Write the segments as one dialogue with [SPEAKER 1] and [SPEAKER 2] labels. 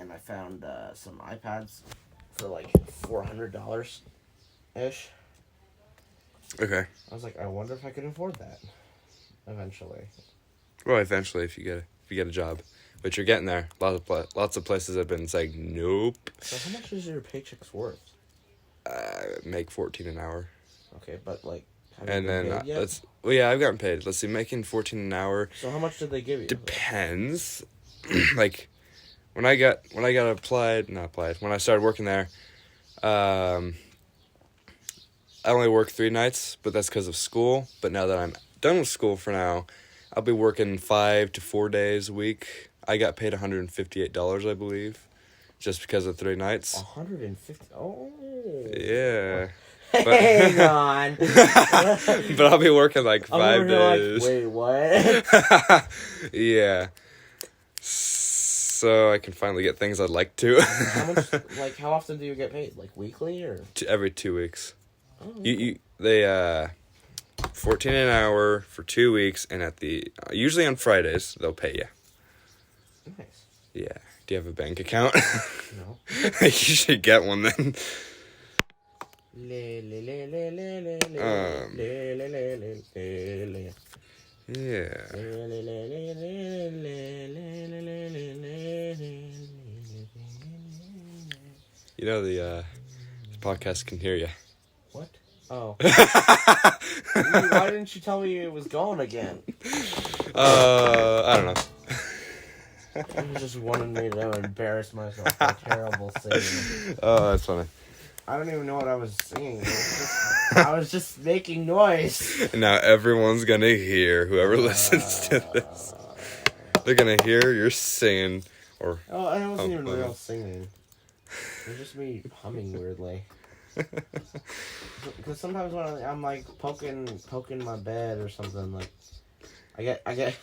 [SPEAKER 1] and I found some iPads for like $400 ish.
[SPEAKER 2] Okay.
[SPEAKER 1] I was like, I wonder if I could afford that eventually.
[SPEAKER 2] Well, eventually, if you get a job, but you're getting there. Lots of places have been saying nope.
[SPEAKER 1] So how much is your paychecks worth?
[SPEAKER 2] Make $14 an hour.
[SPEAKER 1] Okay, but like, have you
[SPEAKER 2] And
[SPEAKER 1] been
[SPEAKER 2] then
[SPEAKER 1] paid yet?
[SPEAKER 2] I've gotten paid. Let's see, making $14 an hour.
[SPEAKER 1] So how much did they give you?
[SPEAKER 2] Depends. Like, when I started working there, I only work 3 nights, but that's because of school. But now that I'm done with school for now, I'll be working 5 to 4 days a week. I got paid $158, I believe, just because of 3 nights.
[SPEAKER 1] 150. Oh.
[SPEAKER 2] Yeah.
[SPEAKER 1] Hang on.
[SPEAKER 2] But I'll be working like 5 days.
[SPEAKER 1] Like, wait, what?
[SPEAKER 2] Yeah. So I can finally get things I'd like to.
[SPEAKER 1] How often do you get paid? Like weekly or?
[SPEAKER 2] Every 2 weeks.
[SPEAKER 1] Oh, okay.
[SPEAKER 2] They 14 an hour for 2 weeks, and usually on Fridays they'll pay you.
[SPEAKER 1] Nice.
[SPEAKER 2] Yeah. Do you have a bank account?
[SPEAKER 1] No.
[SPEAKER 2] You should get one then. Yeah. You know this podcast can hear you.
[SPEAKER 1] What? Oh. Why didn't you tell me it was going again?
[SPEAKER 2] I don't know.
[SPEAKER 1] You just wanted me to embarrass myself for a terrible singing.
[SPEAKER 2] Oh, that's funny.
[SPEAKER 1] I don't even know what I was singing. I was just making noise.
[SPEAKER 2] Now everyone's gonna hear, whoever listens to this. They're gonna hear you're singing.
[SPEAKER 1] Oh, it wasn't even real singing. It was just me humming weirdly. Because sometimes when I'm like poking my bed or something, like I get.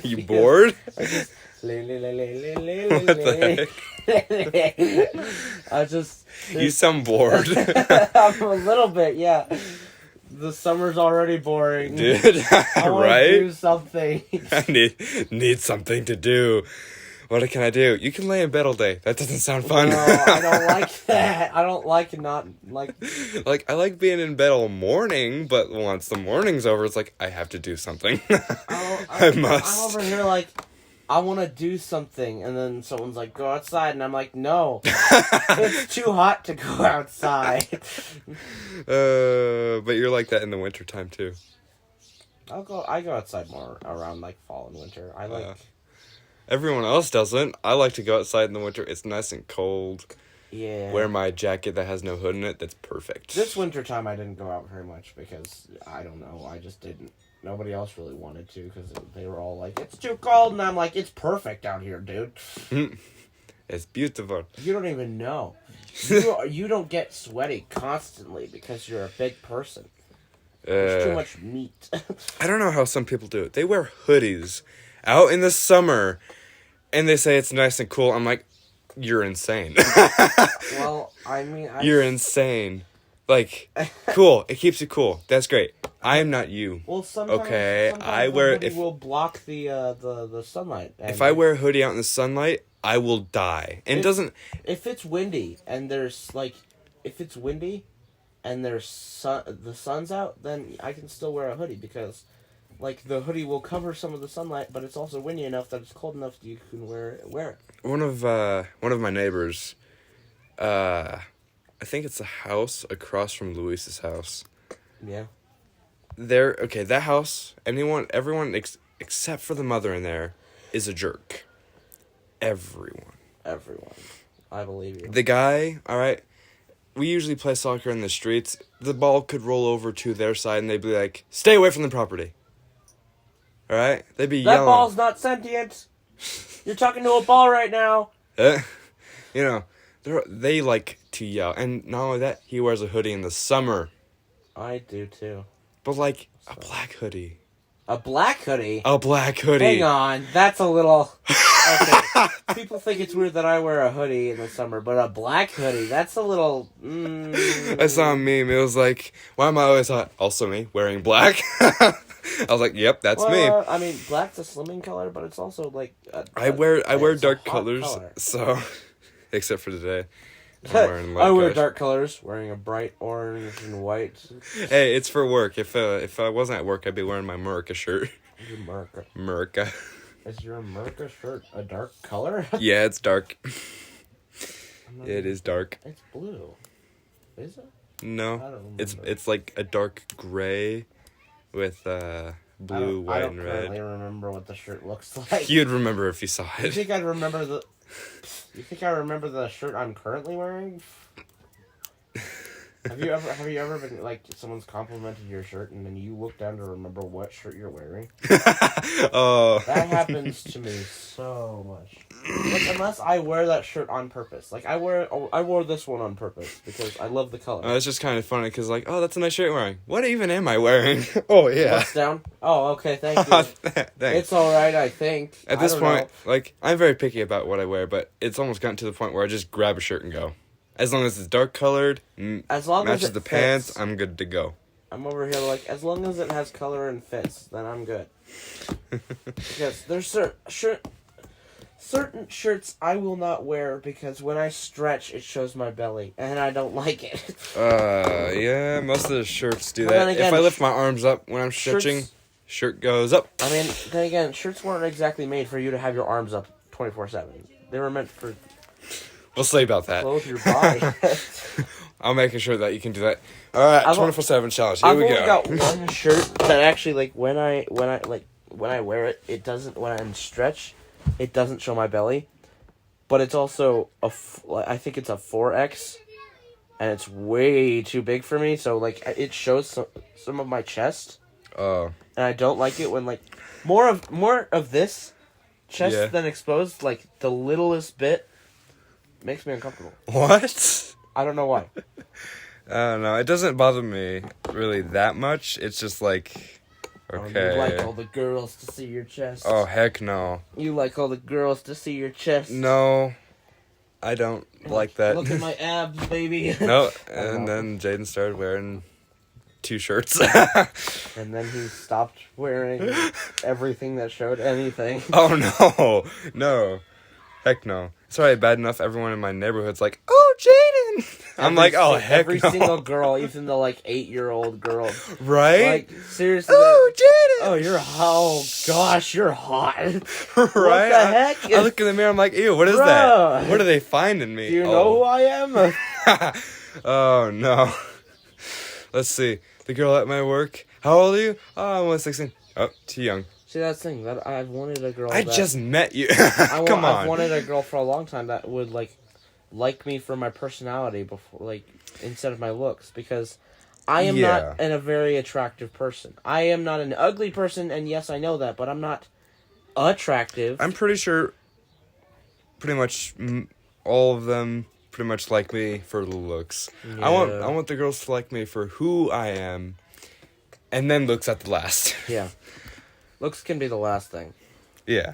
[SPEAKER 2] You bored?
[SPEAKER 1] I just.
[SPEAKER 2] What the heck?
[SPEAKER 1] I just.
[SPEAKER 2] You sound bored.
[SPEAKER 1] I'm a little bit, yeah. The summer's already boring.
[SPEAKER 2] Dude,
[SPEAKER 1] I want
[SPEAKER 2] right?
[SPEAKER 1] to do something.
[SPEAKER 2] I need something to do. What can I do? You can lay in bed all day. That doesn't sound fun.
[SPEAKER 1] No, I don't like that. I don't like not like.
[SPEAKER 2] Like, I like being in bed all morning, but once the morning's over, it's like I have to do something. I must.
[SPEAKER 1] I'm over here like, I want to do something, and then someone's like, "Go outside," and I'm like, "No, it's too hot to go outside."
[SPEAKER 2] But you're like that in the wintertime too.
[SPEAKER 1] I go outside more around like fall and winter. I like.
[SPEAKER 2] Everyone else doesn't. I like to go outside in the winter. It's nice and cold.
[SPEAKER 1] Yeah.
[SPEAKER 2] Wear my jacket that has no hood in it. That's perfect.
[SPEAKER 1] This winter time, I didn't go out very much because I don't know. I just didn't. Nobody else really wanted to because they were all like, "It's too cold," and I'm like, "It's perfect out here, dude."
[SPEAKER 2] It's beautiful.
[SPEAKER 1] You don't even know. You don't get sweaty constantly because you're a big person. There's too much meat.
[SPEAKER 2] I don't know how some people do it. They wear hoodies out in the summer, and they say it's nice and cool. I'm like, you're insane.
[SPEAKER 1] Well, I mean...
[SPEAKER 2] You're insane. Like, cool. It keeps you cool. That's great. I am not you.
[SPEAKER 1] Well, sometimes
[SPEAKER 2] I wear...
[SPEAKER 1] It will block the sunlight.
[SPEAKER 2] If I wear a hoodie out in the sunlight, I will die. And it doesn't...
[SPEAKER 1] If it's windy, and there's, like... If it's windy, and the sun's out, then I can still wear a hoodie, because... Like, the hoodie will cover some of the sunlight, but it's also windy enough that it's cold enough that you can wear it.
[SPEAKER 2] One of my neighbors, I think it's a house across from Luis's house.
[SPEAKER 1] Yeah.
[SPEAKER 2] That house, everyone except for the mother in there, is a jerk. Everyone.
[SPEAKER 1] I believe you.
[SPEAKER 2] The guy, alright, we usually play soccer in the streets. The ball could roll over to their side and they'd be like, "Stay away from the property." Alright? They'd be yelling.
[SPEAKER 1] That ball's not sentient. You're talking to a ball right now.
[SPEAKER 2] You know, they like to yell. And not only that, he wears a hoodie in the summer.
[SPEAKER 1] I do too.
[SPEAKER 2] But like, a black hoodie.
[SPEAKER 1] A black hoodie?
[SPEAKER 2] A black hoodie.
[SPEAKER 1] Hang on, that's a little... Okay, people think it's weird that I wear a hoodie in the summer, but a black hoodie, that's a little...
[SPEAKER 2] I saw a meme, it was like, why am I always also me, wearing black? I was like, yep, that's me.
[SPEAKER 1] I mean, black's a slimming color, but it's also like...
[SPEAKER 2] I wear dark colors,
[SPEAKER 1] color.
[SPEAKER 2] so... except for today. I'm wearing
[SPEAKER 1] I wear
[SPEAKER 2] like
[SPEAKER 1] dark colors, wearing a bright orange and white.
[SPEAKER 2] Hey, it's for work. If I wasn't at work, I'd be wearing my America shirt.
[SPEAKER 1] Your America.
[SPEAKER 2] America.
[SPEAKER 1] Is your America shirt a dark color?
[SPEAKER 2] Yeah, it's dark.
[SPEAKER 1] I'm not
[SPEAKER 2] It
[SPEAKER 1] even-
[SPEAKER 2] is dark.
[SPEAKER 1] It's blue. Is it? I
[SPEAKER 2] No,
[SPEAKER 1] don't remember.
[SPEAKER 2] it's like a dark gray with blue, white, and
[SPEAKER 1] I don't
[SPEAKER 2] red.
[SPEAKER 1] currently remember what the shirt looks like.
[SPEAKER 2] You'd remember if you saw
[SPEAKER 1] You
[SPEAKER 2] it.
[SPEAKER 1] think I'd remember the? You think I remember the shirt I'm currently wearing? Have you ever been like someone's complimented your shirt and then you look down to remember what shirt you're wearing?
[SPEAKER 2] Oh.
[SPEAKER 1] That happens to me so much. Like, unless I wear that shirt on purpose. Like I wore this one on purpose because I love the color.
[SPEAKER 2] It's just kind of funny because, like, oh, that's a nice shirt you're wearing. What even am I wearing? Oh, yeah.
[SPEAKER 1] Bust down. Oh, okay, thank you.
[SPEAKER 2] Thanks.
[SPEAKER 1] It's all right, I think.
[SPEAKER 2] At
[SPEAKER 1] I
[SPEAKER 2] this
[SPEAKER 1] don't
[SPEAKER 2] point,
[SPEAKER 1] know.
[SPEAKER 2] like, I'm very picky about what I wear, but it's almost gotten to the point where I just grab a shirt and go. As long as it's dark colored,
[SPEAKER 1] As long as
[SPEAKER 2] matches
[SPEAKER 1] it
[SPEAKER 2] the
[SPEAKER 1] fits.
[SPEAKER 2] pants, I'm good to go.
[SPEAKER 1] I'm over here like, as long as it has color and fits, then I'm good. Because there's certain shirts I will not wear because when I stretch, it shows my belly, and I don't like it.
[SPEAKER 2] Yeah, most of the shirts do
[SPEAKER 1] But
[SPEAKER 2] that.
[SPEAKER 1] then again,
[SPEAKER 2] If I lift my arms up when I'm stretching,
[SPEAKER 1] shirts-
[SPEAKER 2] shirt goes up.
[SPEAKER 1] I mean, then again, shirts weren't exactly made for you to have your arms up 24/7. They were meant for
[SPEAKER 2] We'll see about that.
[SPEAKER 1] clothe your body.
[SPEAKER 2] I'm making sure that you can do that. All right,
[SPEAKER 1] I've
[SPEAKER 2] 24/7 challenge. Here
[SPEAKER 1] I've
[SPEAKER 2] we
[SPEAKER 1] only
[SPEAKER 2] go.
[SPEAKER 1] got one shirt that actually, like, when I wear it, it doesn't, when I'm stretch, it doesn't show my belly. But it's also I think it's a 4X, and it's way too big for me, so, like, it shows some of my chest,
[SPEAKER 2] Oh,
[SPEAKER 1] and I don't like it when, like, more of this chest
[SPEAKER 2] Yeah.
[SPEAKER 1] than exposed, like, the littlest bit makes me uncomfortable.
[SPEAKER 2] what?
[SPEAKER 1] I don't know why.
[SPEAKER 2] I don't know. It doesn't bother me really that much. It's just like,
[SPEAKER 1] Oh,
[SPEAKER 2] okay.
[SPEAKER 1] you like all the girls to see your chest.
[SPEAKER 2] Oh, heck no.
[SPEAKER 1] You like all the girls to see your chest.
[SPEAKER 2] No, I don't like that.
[SPEAKER 1] Look at my abs, baby.
[SPEAKER 2] No,
[SPEAKER 1] know.
[SPEAKER 2] and then Jaden started wearing 2 shirts.
[SPEAKER 1] And then he stopped wearing everything that showed anything.
[SPEAKER 2] Oh, no. Heck no. It's already bad enough everyone in my neighborhood's like, oh, Jaden! I'm like, oh, heck
[SPEAKER 1] Every
[SPEAKER 2] no.
[SPEAKER 1] single girl, even the, like, 8-year-old girl.
[SPEAKER 2] Right?
[SPEAKER 1] Like, seriously.
[SPEAKER 2] oh, Jaden!
[SPEAKER 1] Oh, oh, gosh, you're hot.
[SPEAKER 2] right?
[SPEAKER 1] What the heck?
[SPEAKER 2] I look in the mirror, I'm like, ew, what is
[SPEAKER 1] Bro.
[SPEAKER 2] that? What do they find in me?
[SPEAKER 1] Do you know who I am?
[SPEAKER 2] Oh, no. Let's see. The girl at my work. How old are you? Oh, I'm only 16. Oh, too young.
[SPEAKER 1] See, that's the thing. That I've wanted a girl
[SPEAKER 2] I
[SPEAKER 1] that...
[SPEAKER 2] just met you.
[SPEAKER 1] I've
[SPEAKER 2] Come on.
[SPEAKER 1] wanted a girl for a long time that would, like me for my personality before, like, instead of my looks, because I am
[SPEAKER 2] Yeah.
[SPEAKER 1] not a very attractive person. I am not an ugly person, and yes, I know that, but I'm not attractive.
[SPEAKER 2] I'm pretty sure pretty much all of them pretty much like me for the looks.
[SPEAKER 1] Yeah.
[SPEAKER 2] I want the girls to like me for who I am and then looks at the last.
[SPEAKER 1] Yeah. Looks can be the last thing,
[SPEAKER 2] Yeah.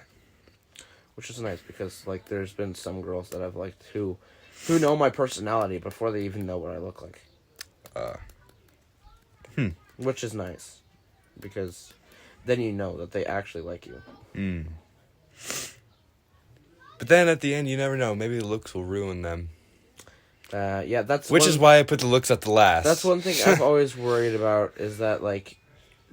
[SPEAKER 1] which is nice, because, like, there's been some girls that I've liked who know my personality before they even know what I look like. Which is nice, because then you know that they actually like you.
[SPEAKER 2] But then at the end, you never know. Maybe the looks will ruin them.
[SPEAKER 1] Yeah, that's
[SPEAKER 2] Which is why I put the looks at the last.
[SPEAKER 1] That's one thing I've always worried about, is that, like,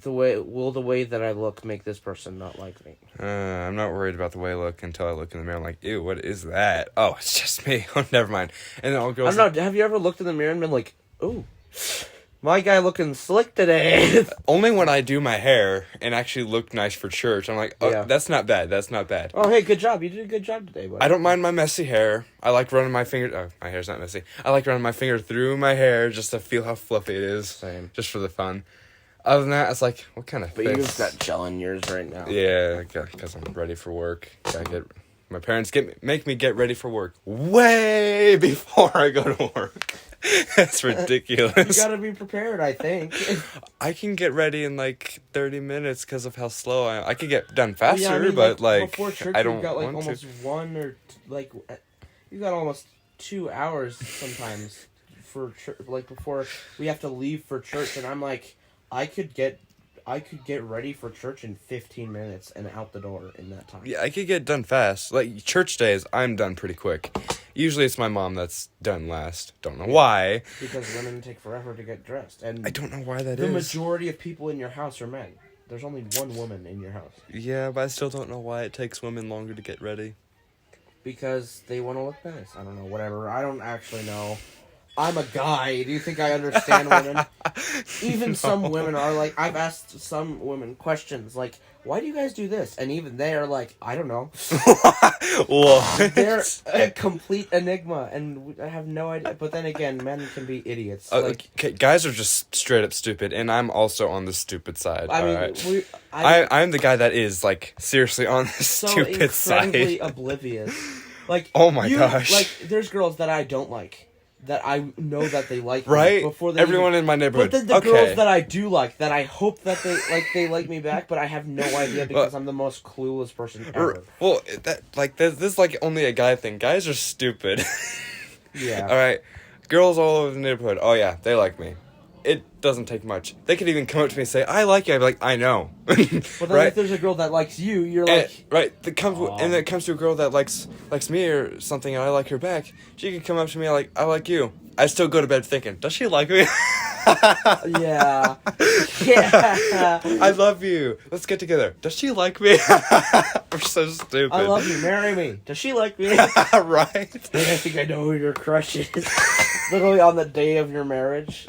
[SPEAKER 1] the way that I look make this person not like me.
[SPEAKER 2] I'm not worried about the way I look until I look in the mirror. I'm like, ew, what is that? Oh, it's just me. Oh, never mind. And then all girls.
[SPEAKER 1] I don't know. Have you ever looked in the mirror and been like, "Ooh, my guy looking slick today"?
[SPEAKER 2] Only when I do my hair and actually look nice for church, I'm like, oh,
[SPEAKER 1] Yeah.
[SPEAKER 2] that's not bad. That's not bad.
[SPEAKER 1] Oh, hey, good job. You did a good job today, buddy.
[SPEAKER 2] I don't mind my messy hair. I like running my finger. Oh, my hair's not messy. I like running my finger through my hair just to feel how fluffy it is.
[SPEAKER 1] Same.
[SPEAKER 2] Just for the fun. Other than that, it's like, what kind of
[SPEAKER 1] But
[SPEAKER 2] fix?
[SPEAKER 1] you've got gel in yours right now.
[SPEAKER 2] Yeah, because I'm ready for work. My parents make me get ready for work way before I go to work. That's ridiculous.
[SPEAKER 1] You gotta be prepared, I think.
[SPEAKER 2] I can get ready in like 30 minutes because of how slow I am. I could get done faster,
[SPEAKER 1] Yeah, I mean,
[SPEAKER 2] but like
[SPEAKER 1] before church,
[SPEAKER 2] I don't
[SPEAKER 1] you've got like
[SPEAKER 2] want
[SPEAKER 1] almost
[SPEAKER 2] to.
[SPEAKER 1] 1 or like you got almost 2 hours sometimes for like before we have to leave for church, and I'm like, I could get ready for church in 15 minutes and out the door in that time.
[SPEAKER 2] Yeah, I could get done fast. Like church days, I'm done pretty quick. Usually it's my mom that's done last. Don't know why.
[SPEAKER 1] Because women take forever to get dressed, and
[SPEAKER 2] I don't know why that
[SPEAKER 1] the
[SPEAKER 2] is.
[SPEAKER 1] majority of people in your house are men. There's only one woman in your house.
[SPEAKER 2] Yeah, but I still don't know why it takes women longer to get ready.
[SPEAKER 1] Because they want to look nice. I don't know, whatever. I don't actually know. I'm a guy. Do you think I understand women? Even some women are like, I've asked some women questions like, why do you guys do this? And even they are like, I don't know.
[SPEAKER 2] What?
[SPEAKER 1] They're a complete enigma, and I have no idea. But then again, men can be idiots.
[SPEAKER 2] Okay, guys are just straight up stupid, and I'm also on the stupid side.
[SPEAKER 1] I mean,
[SPEAKER 2] alright? I'm the guy that is, like, seriously on the
[SPEAKER 1] so
[SPEAKER 2] stupid side.
[SPEAKER 1] incredibly oblivious. Like,
[SPEAKER 2] Oh my gosh.
[SPEAKER 1] Like, there's girls that I don't like. That I know that they like
[SPEAKER 2] Right?
[SPEAKER 1] me before they
[SPEAKER 2] Everyone
[SPEAKER 1] even,
[SPEAKER 2] in my neighborhood.
[SPEAKER 1] But then the
[SPEAKER 2] okay.
[SPEAKER 1] girls that I do like, that I hope that they like me back, but I have no idea because I'm the most clueless person ever.
[SPEAKER 2] Well, this is like only a guy thing. Guys are stupid.
[SPEAKER 1] Yeah.
[SPEAKER 2] All right, girls all over the neighborhood. Oh yeah, they like me. It doesn't take much. They could even come up to me and say, "I like you." I'd be like, "I know."
[SPEAKER 1] But then
[SPEAKER 2] right?
[SPEAKER 1] if there's a girl that likes you, you're
[SPEAKER 2] And,
[SPEAKER 1] like,
[SPEAKER 2] right, and then it comes to a girl that likes me or something, and I like her back. She can come up to me like, "I like you." I still go to bed thinking, "Does she like me?"
[SPEAKER 1] yeah, yeah.
[SPEAKER 2] I love you. Let's get together. Does she like me? We're so stupid.
[SPEAKER 1] I love you. Marry me. Does she like me?
[SPEAKER 2] Right.
[SPEAKER 1] I think I know who your crush is. Literally on the day of your marriage.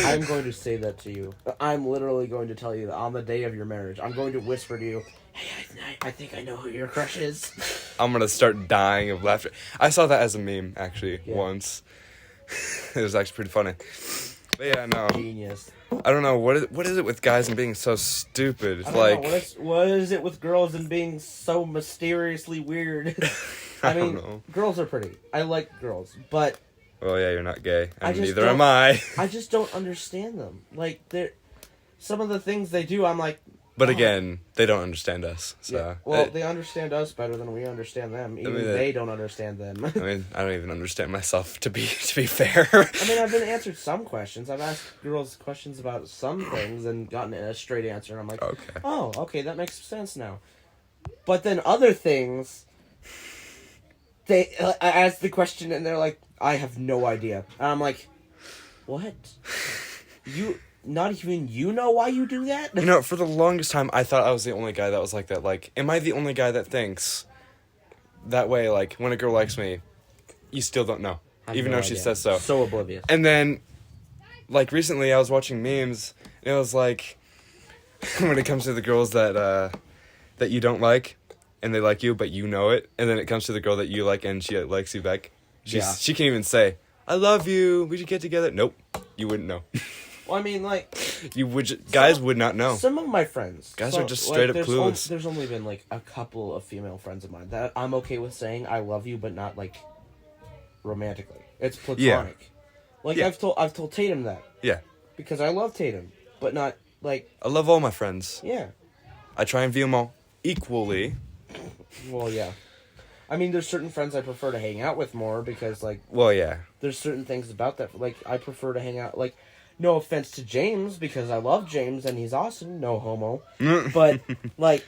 [SPEAKER 1] I'm going to say that to you. I'm literally going to tell you that on the day of your marriage. I'm going to whisper to you, hey, I think I know who your crush is.
[SPEAKER 2] I'm gonna start dying of laughter. I saw that as a meme, actually, once. It was actually pretty funny. But yeah, no.
[SPEAKER 1] Genius.
[SPEAKER 2] I don't know, what is it with guys and being so stupid?
[SPEAKER 1] I don't know, what is it with girls and being so mysteriously weird? I mean,
[SPEAKER 2] don't know.
[SPEAKER 1] girls are pretty. I like girls, but
[SPEAKER 2] Well, yeah, you're not gay,
[SPEAKER 1] I
[SPEAKER 2] and
[SPEAKER 1] just
[SPEAKER 2] neither
[SPEAKER 1] don't-
[SPEAKER 2] am I.
[SPEAKER 1] I just don't understand them. Like, some of the things they do, I'm like...
[SPEAKER 2] But
[SPEAKER 1] oh.
[SPEAKER 2] again, they don't understand us, so...
[SPEAKER 1] Yeah. Well, they understand us better than we understand them. Even they don't understand them.
[SPEAKER 2] I mean, I don't even understand myself, to be fair.
[SPEAKER 1] I mean, I've been answered some questions. I've asked girls questions about some things and gotten a straight answer, and I'm like,
[SPEAKER 2] Okay.
[SPEAKER 1] oh, okay, that makes sense now. But then other things, they I ask the question, and they're like, I have no idea. And I'm like, what? Not even you know why you do that?
[SPEAKER 2] You know, for the longest time, I thought I was the only guy that was like that. Like, am I the only guy that thinks that way? Like, when a girl likes me, you still don't know, even though she says so.
[SPEAKER 1] So oblivious.
[SPEAKER 2] And then, like, recently I was watching memes, and it was like, when it comes to the girls that you don't like, and they like you, but you know it, and then it comes to the girl that you like, and she likes you back. She can't even say, I love you, we should get together. Nope, you wouldn't know.
[SPEAKER 1] Well, I mean, like...
[SPEAKER 2] Guys would not know.
[SPEAKER 1] Some of my friends...
[SPEAKER 2] Guys are just straight up clueless.
[SPEAKER 1] There's only been, like, a couple of female friends of mine that I'm okay with saying I love you, but not, like, romantically. It's platonic.
[SPEAKER 2] Yeah.
[SPEAKER 1] Like,
[SPEAKER 2] Yeah.
[SPEAKER 1] I've told Tatum that.
[SPEAKER 2] Yeah.
[SPEAKER 1] Because I love Tatum, but not, like...
[SPEAKER 2] I love all my friends.
[SPEAKER 1] Yeah.
[SPEAKER 2] I try and view them all equally.
[SPEAKER 1] Well, yeah. I mean, there's certain friends I prefer to hang out with more because, like...
[SPEAKER 2] Well, yeah.
[SPEAKER 1] There's certain things about that, like, I prefer to hang out, like... No offense to James, because I love James and he's awesome, no homo. But, like,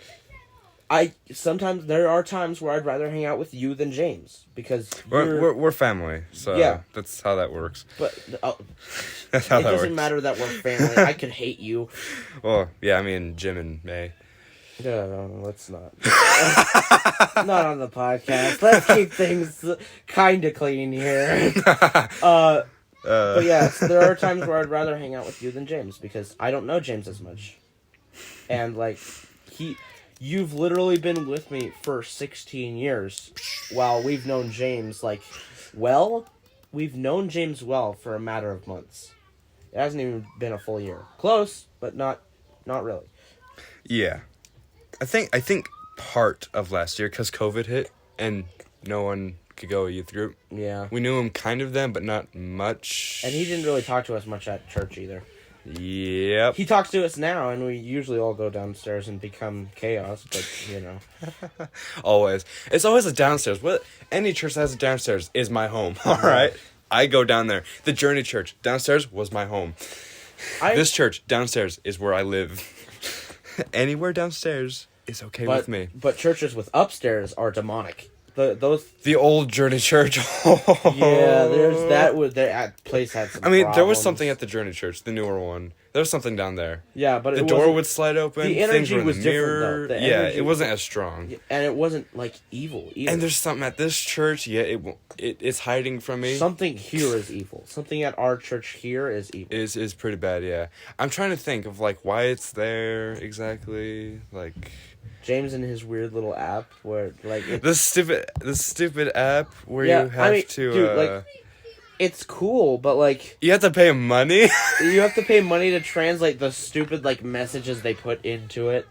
[SPEAKER 1] sometimes there are times where I'd rather hang out with you than James, because
[SPEAKER 2] we're family, so
[SPEAKER 1] Yeah.
[SPEAKER 2] that's how that works.
[SPEAKER 1] But
[SPEAKER 2] That's how
[SPEAKER 1] it
[SPEAKER 2] that
[SPEAKER 1] doesn't
[SPEAKER 2] works.
[SPEAKER 1] matter that we're family. I could hate you.
[SPEAKER 2] Well, yeah, I mean, Jim and May.
[SPEAKER 1] No, let's not. Not on the podcast. Let's keep things kind of clean here. But yeah, so there are times where I'd rather hang out with you than James, because I don't know James as much. And, like, you've literally been with me for 16 years, while we've known James, like, we've known James well for a matter of months. It hasn't even been a full year. Close, but not really.
[SPEAKER 2] Yeah. I think part of last year, because COVID hit, and no one could go a youth group.
[SPEAKER 1] Yeah.
[SPEAKER 2] We knew him kind of then, but not much.
[SPEAKER 1] And he didn't really talk to us much at church either.
[SPEAKER 2] Yep.
[SPEAKER 1] He talks to us now, and we usually all go downstairs and become chaos, but, you know.
[SPEAKER 2] Always. It's always a downstairs. Any church that has a downstairs is my home. All right? I go down there. The Journey Church, downstairs was my home. This church, downstairs, is where I live. Anywhere downstairs is okay with me.
[SPEAKER 1] But churches with upstairs are demonic. Those.
[SPEAKER 2] The old Journey Church.
[SPEAKER 1] Yeah, there's that. That place had some.
[SPEAKER 2] I mean, there was
[SPEAKER 1] problems.
[SPEAKER 2] something at the Journey Church, the newer one. There was something down there.
[SPEAKER 1] Yeah, but
[SPEAKER 2] The
[SPEAKER 1] it
[SPEAKER 2] door
[SPEAKER 1] wasn't-
[SPEAKER 2] would slide open.
[SPEAKER 1] the
[SPEAKER 2] things
[SPEAKER 1] energy
[SPEAKER 2] were in
[SPEAKER 1] was
[SPEAKER 2] the
[SPEAKER 1] different,
[SPEAKER 2] mirror.
[SPEAKER 1] though. The
[SPEAKER 2] Yeah,
[SPEAKER 1] energy-
[SPEAKER 2] it wasn't as strong.
[SPEAKER 1] and it wasn't like evil either.
[SPEAKER 2] And there's something at this church. Yeah, it's hiding from me.
[SPEAKER 1] Something here is evil. Something at our church here is evil.
[SPEAKER 2] Is pretty bad. Yeah, I'm trying to think of like why it's there exactly. Like
[SPEAKER 1] James and his weird little app where like
[SPEAKER 2] the stupid app where
[SPEAKER 1] Yeah,
[SPEAKER 2] you have
[SPEAKER 1] I mean,
[SPEAKER 2] to.
[SPEAKER 1] dude, like, it's cool, but like
[SPEAKER 2] you have to pay money.
[SPEAKER 1] you have to pay money to translate the stupid like messages they put into it.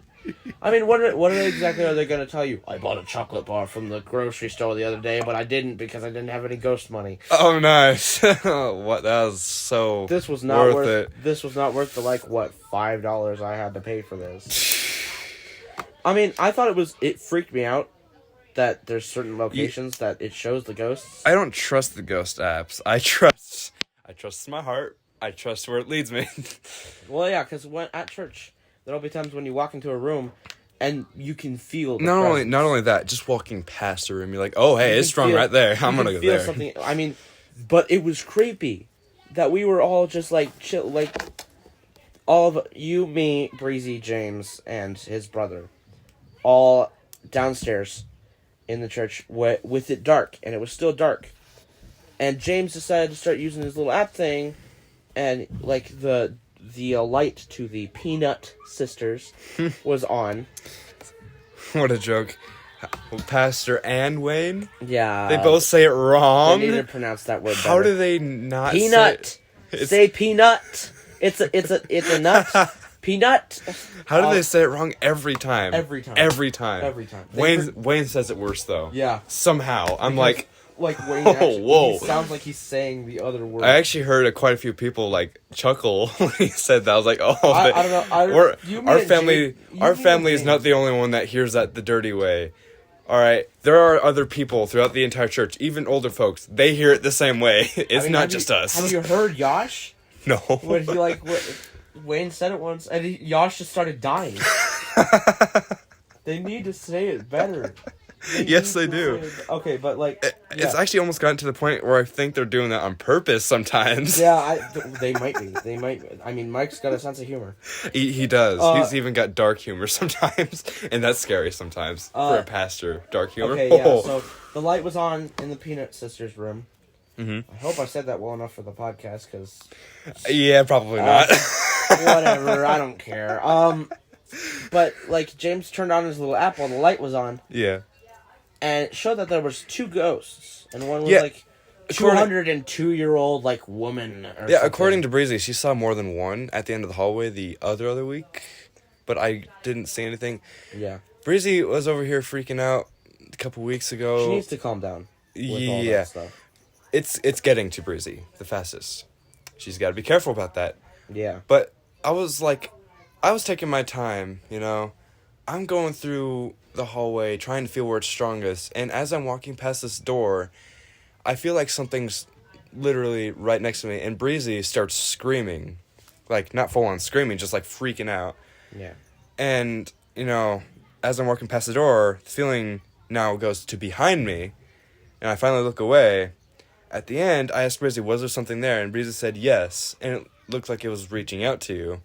[SPEAKER 1] I mean, what exactly are they going to tell you? I bought a chocolate bar from the grocery store the other day, but I didn't because I didn't have any ghost money.
[SPEAKER 2] Oh, nice. What? That was so.
[SPEAKER 1] This was not worth
[SPEAKER 2] it.
[SPEAKER 1] This was not worth the like what $5 I had to pay for this. I mean, I thought it freaked me out that there's certain locations that it shows the ghosts.
[SPEAKER 2] I don't trust the ghost apps. I trust my heart. I trust where it leads me.
[SPEAKER 1] Well, yeah, because at church, there'll be times when you walk into a room and you can feel the
[SPEAKER 2] not
[SPEAKER 1] presence.
[SPEAKER 2] only that, just walking past a room, you're like, oh hey,
[SPEAKER 1] You
[SPEAKER 2] it's
[SPEAKER 1] can
[SPEAKER 2] strong
[SPEAKER 1] feel-
[SPEAKER 2] right there.
[SPEAKER 1] you
[SPEAKER 2] I'm
[SPEAKER 1] can
[SPEAKER 2] gonna go
[SPEAKER 1] feel
[SPEAKER 2] there.
[SPEAKER 1] something. I mean, but it was creepy that we were all just like chill, like all of you, me, Breezy, James, and his brother, all downstairs in the church with it dark, and it was still dark. And James decided to start using his little app thing, and like the light to the Peanut Sisters was on.
[SPEAKER 2] What a joke. Pastor and Wayne,
[SPEAKER 1] Yeah,
[SPEAKER 2] they both say it wrong.
[SPEAKER 1] They need to pronounce that word.
[SPEAKER 2] How
[SPEAKER 1] better.
[SPEAKER 2] do they not
[SPEAKER 1] Peanut?
[SPEAKER 2] Say,
[SPEAKER 1] Say peanut. It's a nut. Peanut.
[SPEAKER 2] how do they say it wrong every time?
[SPEAKER 1] Every time.
[SPEAKER 2] Every time.
[SPEAKER 1] Every time.
[SPEAKER 2] Wayne says it worse though.
[SPEAKER 1] Yeah.
[SPEAKER 2] Somehow I'm like.
[SPEAKER 1] Wayne
[SPEAKER 2] Oh,
[SPEAKER 1] actually,
[SPEAKER 2] whoa.
[SPEAKER 1] he sounds like he's saying the other word.
[SPEAKER 2] I actually heard quite a few people like chuckle when he said that. I was like, "Oh,
[SPEAKER 1] I don't know.
[SPEAKER 2] our family is not the only one that hears that the dirty way." All right, there are other people throughout the entire church, even older folks. They hear it the same way. It's not just us.
[SPEAKER 1] Have you heard Yosh?
[SPEAKER 2] No.
[SPEAKER 1] When he Wayne said it once, and Yosh just started dying. They need to say it better.
[SPEAKER 2] Yes, they do.
[SPEAKER 1] Okay, but like,
[SPEAKER 2] It's
[SPEAKER 1] yeah.
[SPEAKER 2] actually almost gotten to the point where I think they're doing that on purpose sometimes.
[SPEAKER 1] Yeah, they might be. They might. I mean, Mike's got a sense of humor.
[SPEAKER 2] He does. He's even got dark humor sometimes, and that's scary sometimes for a pastor. Dark humor.
[SPEAKER 1] Okay, yeah. So the light was on in the Peanut Sisters room.
[SPEAKER 2] Mm-hmm.
[SPEAKER 1] I hope I said that well enough for the podcast, because
[SPEAKER 2] Yeah, probably not.
[SPEAKER 1] whatever, I don't care. But like James turned on his little app while the light was on,
[SPEAKER 2] Yeah.
[SPEAKER 1] and it showed that there was two ghosts, and one was
[SPEAKER 2] Yeah,
[SPEAKER 1] like
[SPEAKER 2] according-
[SPEAKER 1] 202-year-old like woman. Or
[SPEAKER 2] Yeah,
[SPEAKER 1] something.
[SPEAKER 2] according to Breezy, she saw more than one at the end of the hallway the other week, but I didn't see anything.
[SPEAKER 1] Yeah,
[SPEAKER 2] Breezy was over here freaking out a couple weeks ago.
[SPEAKER 1] she needs to calm down. With all
[SPEAKER 2] Yeah.
[SPEAKER 1] that stuff.
[SPEAKER 2] It's getting to Breezy the fastest. She's got to be careful about that.
[SPEAKER 1] Yeah.
[SPEAKER 2] But I was taking my time, you know. I'm going through the hallway trying to feel where it's strongest, and as I'm walking past this door, I feel like something's literally right next to me, and Breezy starts screaming. Like, not full on screaming, just like freaking out.
[SPEAKER 1] Yeah.
[SPEAKER 2] And, you know, as I'm walking past the door, the feeling now goes to behind me, and I finally look away. At the end, I asked Breezy, was there something there? And Breezy said yes, and it looked like it was reaching out to you.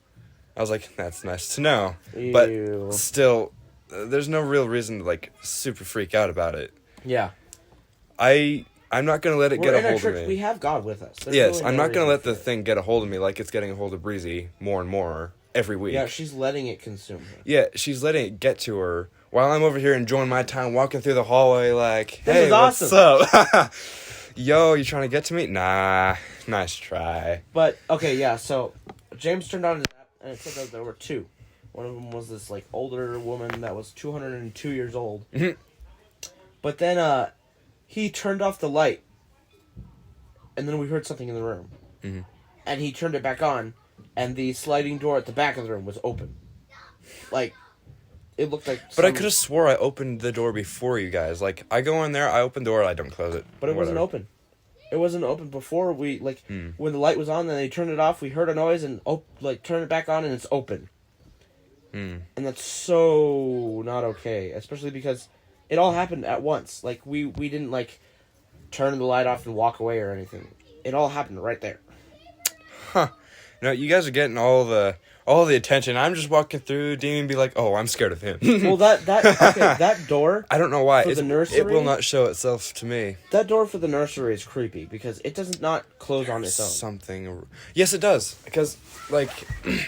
[SPEAKER 2] I was like, that's nice to know.
[SPEAKER 1] Ew.
[SPEAKER 2] But still, there's no real reason to, like, super freak out about it.
[SPEAKER 1] Yeah.
[SPEAKER 2] I'm not going to let it
[SPEAKER 1] We're
[SPEAKER 2] get a
[SPEAKER 1] in a
[SPEAKER 2] hold
[SPEAKER 1] church.
[SPEAKER 2] of me.
[SPEAKER 1] We have God with us. There's
[SPEAKER 2] Yes,
[SPEAKER 1] really
[SPEAKER 2] I'm
[SPEAKER 1] no
[SPEAKER 2] not going to
[SPEAKER 1] reason
[SPEAKER 2] let
[SPEAKER 1] for
[SPEAKER 2] the
[SPEAKER 1] it.
[SPEAKER 2] thing get a hold of me like it's getting a hold of Breezy more and more every week.
[SPEAKER 1] Yeah, she's letting it consume her.
[SPEAKER 2] Yeah, she's letting it get to her while I'm over here enjoying my time walking through the hallway like,
[SPEAKER 1] This
[SPEAKER 2] hey,
[SPEAKER 1] is
[SPEAKER 2] what's
[SPEAKER 1] awesome.
[SPEAKER 2] up? Yo, you trying to get to me? Nah, nice try.
[SPEAKER 1] But okay, yeah. So James turned on his app, and it said that there were two. One of them was this like older woman that was 202 years old.
[SPEAKER 2] Mhm.
[SPEAKER 1] But then he turned off the light, and then we heard something in the room.
[SPEAKER 2] Mhm.
[SPEAKER 1] And he turned it back on, and the sliding door at the back of the room was open. Like, it looked like.
[SPEAKER 2] But I could have swore I opened the door before you guys. Like, I go in there, I open the door, I don't close it.
[SPEAKER 1] But it wasn't
[SPEAKER 2] Whatever.
[SPEAKER 1] open. It wasn't open before we when the light was on. Then they turned it off. We heard a noise and turned it back on, and it's open.
[SPEAKER 2] Hmm.
[SPEAKER 1] And that's so not okay, especially because It all happened at once. Like, we didn't, like, turn the light off and walk away or anything. It all happened right there.
[SPEAKER 2] Huh. No, you guys are getting all the attention. I'm just walking through, Demon be like, oh, I'm scared of him.
[SPEAKER 1] Well, that door...
[SPEAKER 2] I don't know why.
[SPEAKER 1] For the nursery,
[SPEAKER 2] it will not show itself to me.
[SPEAKER 1] That door for the nursery is creepy because it does not close on its own.
[SPEAKER 2] Something... Yes, it does. Because, like,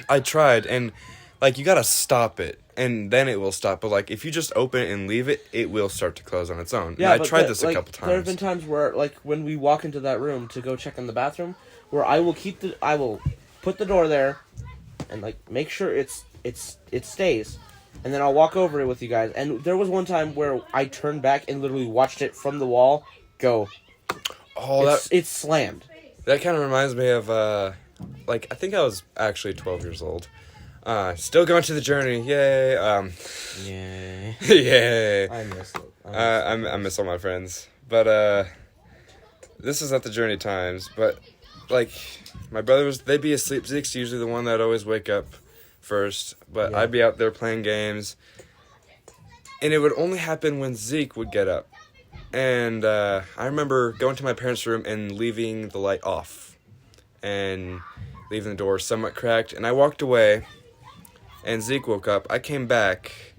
[SPEAKER 2] I tried, and, like, you gotta stop it, and then it will stop. But, like, if you just open it and leave it, it will start to close on its own.
[SPEAKER 1] Yeah,
[SPEAKER 2] and I tried this a couple times.
[SPEAKER 1] There have been times where, like, when we walk into that room to go check in the bathroom, where I will put the door there, and, like, make sure it stays, and then I'll walk over it with you guys. And there was one time where I turned back and literally watched it from the wall go.
[SPEAKER 2] Oh,
[SPEAKER 1] it's slammed.
[SPEAKER 2] That kind of reminds me of, like, I think I was actually 12 years old. Still going to the journey, yay.
[SPEAKER 1] Yay.
[SPEAKER 2] Yay.
[SPEAKER 1] I miss it.
[SPEAKER 2] I miss all my friends. But, this is at the journey times, but, like, my brothers, they'd be asleep. Zeke's usually the one that'd always wake up first, but
[SPEAKER 1] Yeah.
[SPEAKER 2] I'd be out there playing games, and it would only happen when Zeke would get up. And I remember going to my parents' room and leaving the light off, and leaving the door somewhat cracked, and I walked away, and Zeke woke up. I came back,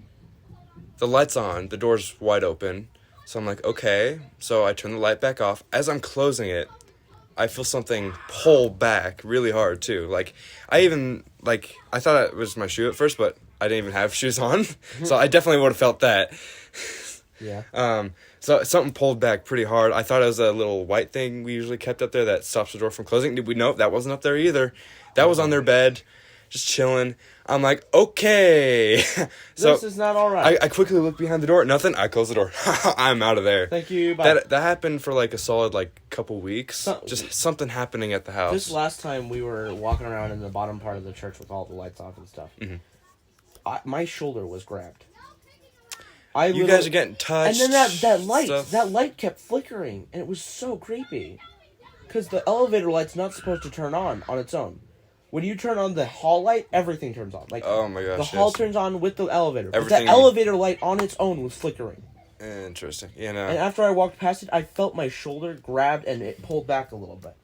[SPEAKER 2] the light's on, the door's wide open, so I'm like, okay, so I turn the light back off. As I'm closing it, I feel something pull back really hard, too. Like, I thought it was my shoe at first, but I didn't even have shoes on. So I definitely would have felt that.
[SPEAKER 1] Yeah.
[SPEAKER 2] So something pulled back pretty hard. I thought it was a little white thing we usually kept up there that stops the door from closing. Did we know that wasn't up there either? That was on their bed, just chilling. I'm like, okay. So
[SPEAKER 1] this is not all right.
[SPEAKER 2] I quickly look behind the door. Nothing. I close the door. I'm out of there.
[SPEAKER 1] Thank you. Bye.
[SPEAKER 2] That happened for like a solid couple weeks. Just something happening at the house.
[SPEAKER 1] This last time we were walking around in the bottom part of the church with all the lights off and stuff.
[SPEAKER 2] Mm-hmm.
[SPEAKER 1] My shoulder was grabbed.
[SPEAKER 2] You guys are getting touched.
[SPEAKER 1] And then that light kept flickering, and it was so creepy. Because the elevator light's not supposed to turn on its own. When you turn on the hall light, everything turns on. Like,
[SPEAKER 2] oh my gosh,
[SPEAKER 1] the hall turns on with the elevator. But
[SPEAKER 2] Everything...
[SPEAKER 1] the elevator light on its own was flickering.
[SPEAKER 2] Interesting. You know.
[SPEAKER 1] And after I walked past it, I felt my shoulder grabbed and it pulled back a little bit.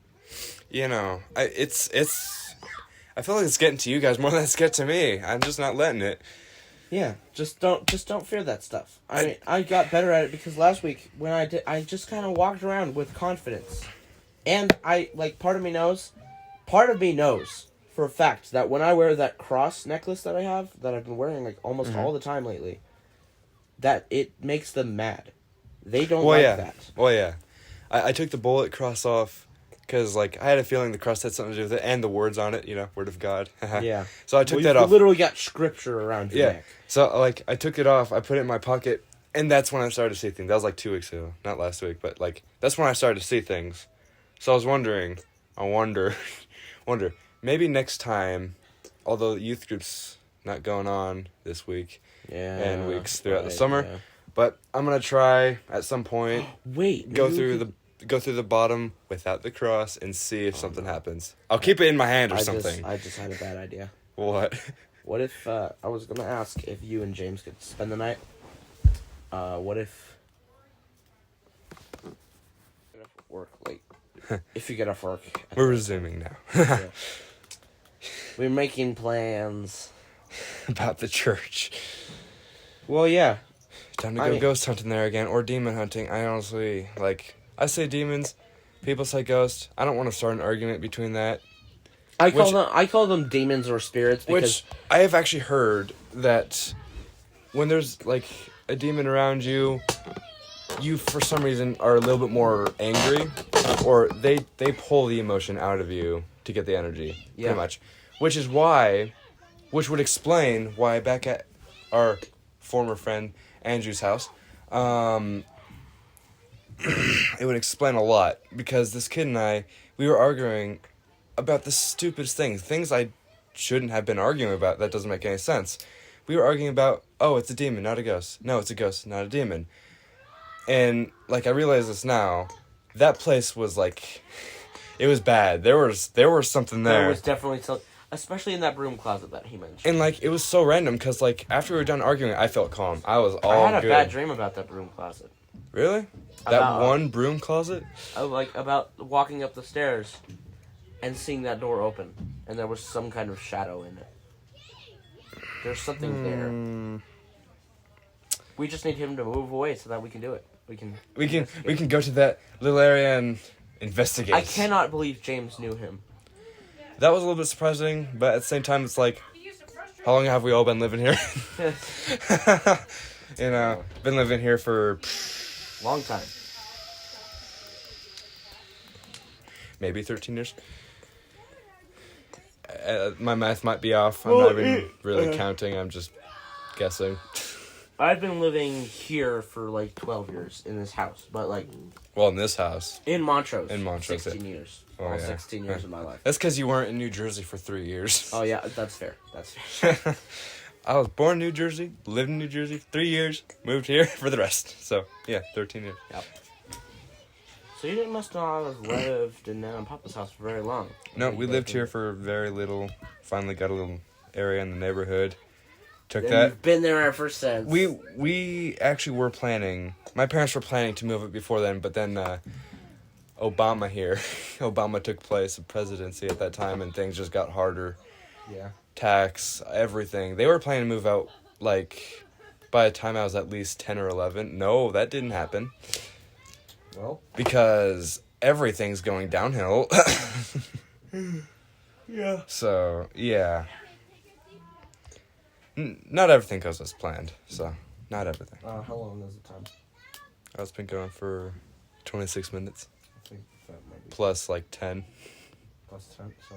[SPEAKER 2] You know, I feel like it's getting to you guys more than it's getting to me. I'm just not letting it.
[SPEAKER 1] Yeah, just don't fear that stuff. I got better at it because last week when I just kind of walked around with confidence. And part of me knows for a fact that when I wear that cross necklace that I have, that I've been wearing like almost all the time lately, that it makes them mad. They don't that.
[SPEAKER 2] Well, yeah. I took the bullet cross off because, I had a feeling the cross had something to do with it, and the words on it, Word of God.
[SPEAKER 1] Yeah.
[SPEAKER 2] So I took that off.
[SPEAKER 1] You literally got scripture around your neck.
[SPEAKER 2] So, I took it off, I put it in my pocket, and that's when I started to see things. That was 2 weeks ago, not last week, but, that's when I started to see things. So I was wondering, wonder, maybe next time, although youth group's not going on this week, and weeks throughout the summer, but I'm gonna try at some point. Go through the bottom without the cross and see if something happens. I'll keep it in my hand or something.
[SPEAKER 1] I just had a bad idea.
[SPEAKER 2] What?
[SPEAKER 1] What if I was gonna ask if you and James could spend the night? What if work late? If you get off work.
[SPEAKER 2] We're resuming now.
[SPEAKER 1] Yeah. We're making plans
[SPEAKER 2] about the church.
[SPEAKER 1] Well, yeah.
[SPEAKER 2] Time to go ghost hunting there again, or demon hunting. I honestly, I say demons, people say ghosts. I don't want to start an argument between that.
[SPEAKER 1] I call them demons or spirits because...
[SPEAKER 2] Which, I have actually heard that when there's, a demon around you, you, for some reason, are a little bit more angry, or they pull the emotion out of you to get the energy, pretty much. Which would explain why back at our former friend Andrew's house, it would explain a lot, because this kid and I, we were arguing about the stupidest things I shouldn't have been arguing about. That doesn't make any sense. We were arguing about, oh, it's a demon, not a ghost. No, it's a ghost, not a demon. And, I realize this now, that place was, it was bad. There was something there.
[SPEAKER 1] There was definitely something. Especially in that broom closet that he mentioned.
[SPEAKER 2] And, like, it was so random, because, like, after we were done arguing, I felt calm. I was all
[SPEAKER 1] I had a
[SPEAKER 2] good.
[SPEAKER 1] bad dream about that broom closet.
[SPEAKER 2] Really? That one broom closet?
[SPEAKER 1] About walking up the stairs and seeing that door open, and there was some kind of shadow in it. There's something there. We just need him to move away so that we can do it. We can
[SPEAKER 2] go to that little area and investigate.
[SPEAKER 1] I cannot believe James knew him.
[SPEAKER 2] That was a little bit surprising, but at the same time, it's like, how long have we all been living here? You know, been living here for...
[SPEAKER 1] Long time.
[SPEAKER 2] Maybe 13 years. My math might be off. I'm not even really counting. I'm just guessing.
[SPEAKER 1] I've been living here for like 12 years in this house, but like...
[SPEAKER 2] Well, in this house.
[SPEAKER 1] In Montrose.
[SPEAKER 2] 16
[SPEAKER 1] years.
[SPEAKER 2] Oh,
[SPEAKER 1] All
[SPEAKER 2] yeah.
[SPEAKER 1] 16 years of my life.
[SPEAKER 2] That's because you weren't in New Jersey for 3 years.
[SPEAKER 1] Oh, yeah, that's fair. That's fair.
[SPEAKER 2] I was born in New Jersey, lived in New Jersey 3 years, moved here for the rest. So, yeah, 13 years.
[SPEAKER 1] Yep. So you must not have lived in Papa's house for very long.
[SPEAKER 2] No, we lived here for very little. Finally got a little area in the neighborhood. Took that.
[SPEAKER 1] You've been there ever since.
[SPEAKER 2] We actually were planning. My parents were planning to move it before then, but then Obama here. Obama took place of presidency at that time, and things just got harder.
[SPEAKER 1] Yeah.
[SPEAKER 2] Tax, everything. They were planning to move out, like, by the time I was at least 10 or 11. No, that didn't happen.
[SPEAKER 1] Well.
[SPEAKER 2] Because everything's going downhill.
[SPEAKER 1] Yeah.
[SPEAKER 2] So, yeah. Not everything goes as planned, so, not everything.
[SPEAKER 1] How long is the time?
[SPEAKER 2] It's been going for 26 minutes.
[SPEAKER 1] I think that might be
[SPEAKER 2] Plus, like, 10.
[SPEAKER 1] plus 10, so